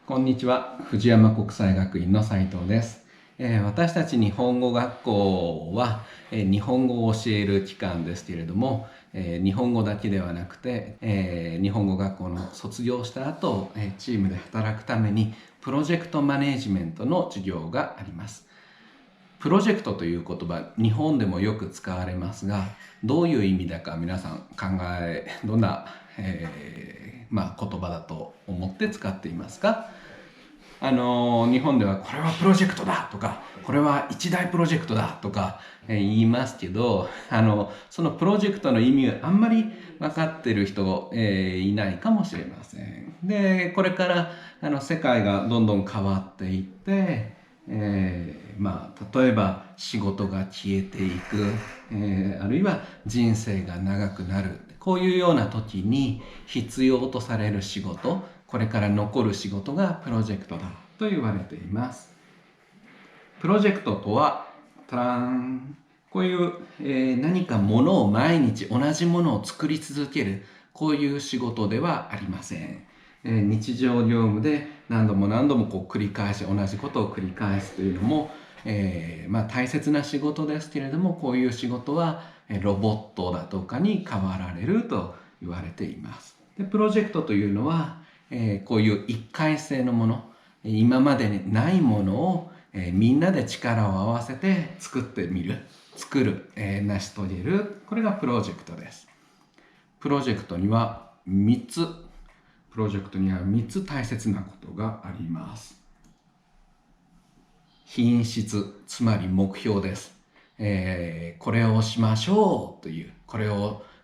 こんにちは。藤山国際学院の斉藤です。私たち日本語学校は、日本語を教える機関ですけれども、日本語だけではなくて、日本語学校の卒業した後、チームで働くためにプロジェクトマネジメントの授業があります。プロジェクトという言葉、日本でもよく使われますが、どういう意味だか皆さんどんな、言葉だと思って使っていますか？日本ではこれはプロジェクトだとか、これは一大プロジェクトだとか、言いますけど、そのプロジェクトの意味をあんまり分かってる人、いないかもしれません。で、これから世界がどんどん変わっていって、例えば仕事が消えていく、あるいは人生が長くなる、こういうような時に必要とされる仕事、これから残る仕事がプロジェクトだと言われています。プロジェクトとはこういう、何かものを毎日同じものを作り続ける、こういう仕事ではありません。日常業務で何度も何度も繰り返し同じことを繰り返すというのも、大切な仕事ですけれども、こういう仕事はロボットだとかに代わられると言われています。で、プロジェクトというのは、こういう一回性のもの、今までにないものを、みんなで力を合わせて作る、成し遂げる、これがプロジェクトです。プロジェクトには3つ大切なことがあります。品質、つまり目標です。これをしましょうという、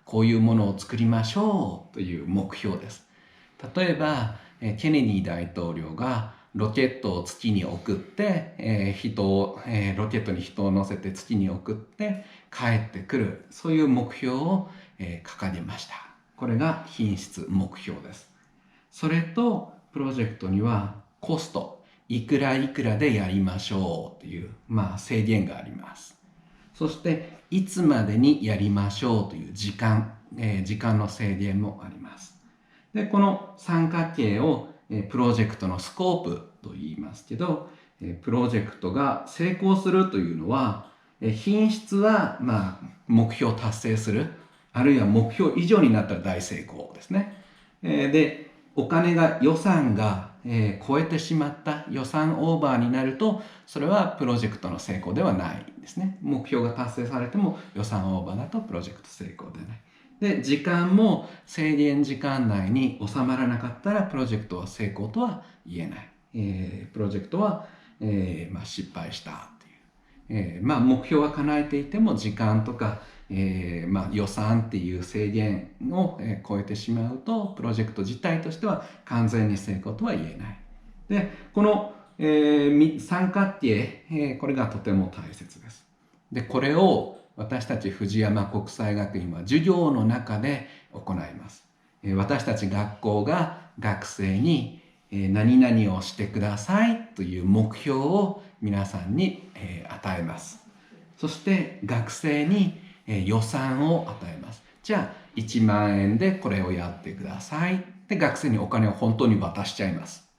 こういうものを作りましょうという目標です。例えば、ケネディ大統領がロケットを月に送って、ロケットに人を乗せて月に送って帰ってくる、そういう目標を、掲げました。これが品質、目標です。それとプロジェクトにはコスト、いくらいくらでやりましょうという、制限があります。そしていつまでにやりましょうという時間の制限もあります。で、この三角形をプロジェクトのスコープと言いますけど、プロジェクトが成功するというのは、品質は目標を達成する、あるいは目標以上になったら大成功ですね。で、予算が超えてしまった、予算オーバーになると、それはプロジェクトの成功ではないんですね。目標が達成されても予算オーバーだとプロジェクト成功でない。で、時間も制限時間内に収まらなかったらプロジェクトは成功とは言えない。プロジェクトは、失敗したっていう。目標は叶えていても時間とか、予算っていう制限を超えてしまうとプロジェクト自体としては完全に成功とは言えない。で、この、三角形、これがとても大切です。で、これを私たち藤山国際学院は授業の中で行います。私たち学校が学生に何々をしてくださいという目標を皆さんに与えます。そして学生に予算を与えます。じゃあ1万円でこれをやってください。で、学生にお金を本当に渡しちゃいます。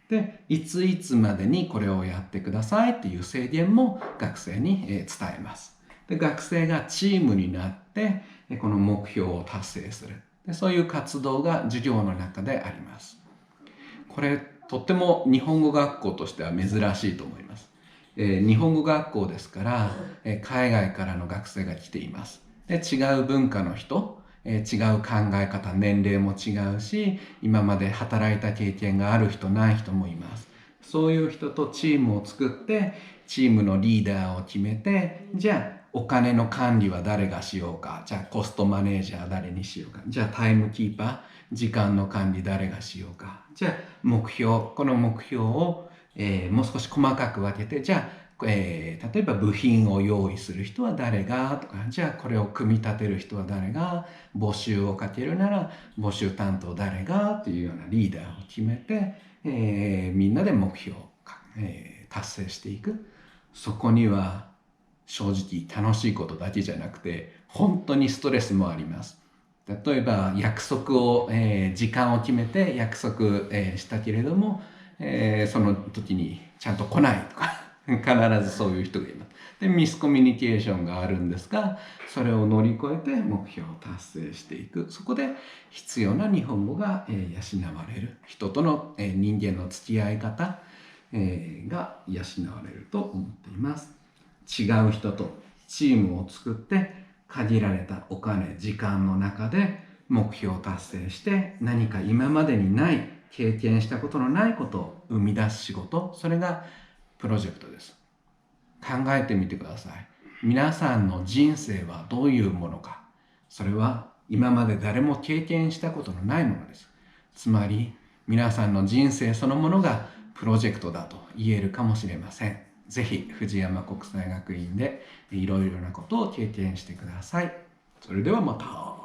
で、いついつまでにこれをやってくださいっていう制限も学生に伝えます。で、学生がチームになってこの目標を達成する。で、そういう活動が授業の中であります。これとっても日本語学校としては珍しいと思います。日本語学校ですから、海外からの学生が来ています。で、違う文化の人、違う考え方、年齢も違うし、今まで働いた経験がある人、ない人もいます。そういう人とチームを作って、チームのリーダーを決めて、じゃあお金の管理は誰がしようか、じゃあコストマネージャー誰にしようか、じゃあタイムキーパー、時間の管理誰がしようか、じゃあこの目標をもう少し細かく分けて、じゃあ、例えば部品を用意する人は誰がとか、じゃあこれを組み立てる人は誰が、募集をかけるなら募集担当誰がというようなリーダーを決めて、みんなで目標を、達成していく。そこには正直楽しいことだけじゃなくて本当にストレスもあります。例えば約束を、時間を決めて約束、したけれども、その時にちゃんと来ないとか必ずそういう人がいます。でミスコミュニケーションがあるんですが、それを乗り越えて目標を達成していく。そこで必要な日本語が養われる。人との人間の付き合い方が養われると思っています。違う人とチームを作って限られたお金、時間の中で目標を達成して何か今までにない経験したことのないことを生み出す仕事、それがプロジェクトです。考えてみてください。皆さんの人生はどういうものか。それは今まで誰も経験したことのないものです。つまり皆さんの人生そのものがプロジェクトだと言えるかもしれません。ぜひ藤山国際学院でいろいろなことを経験してください。それではまた。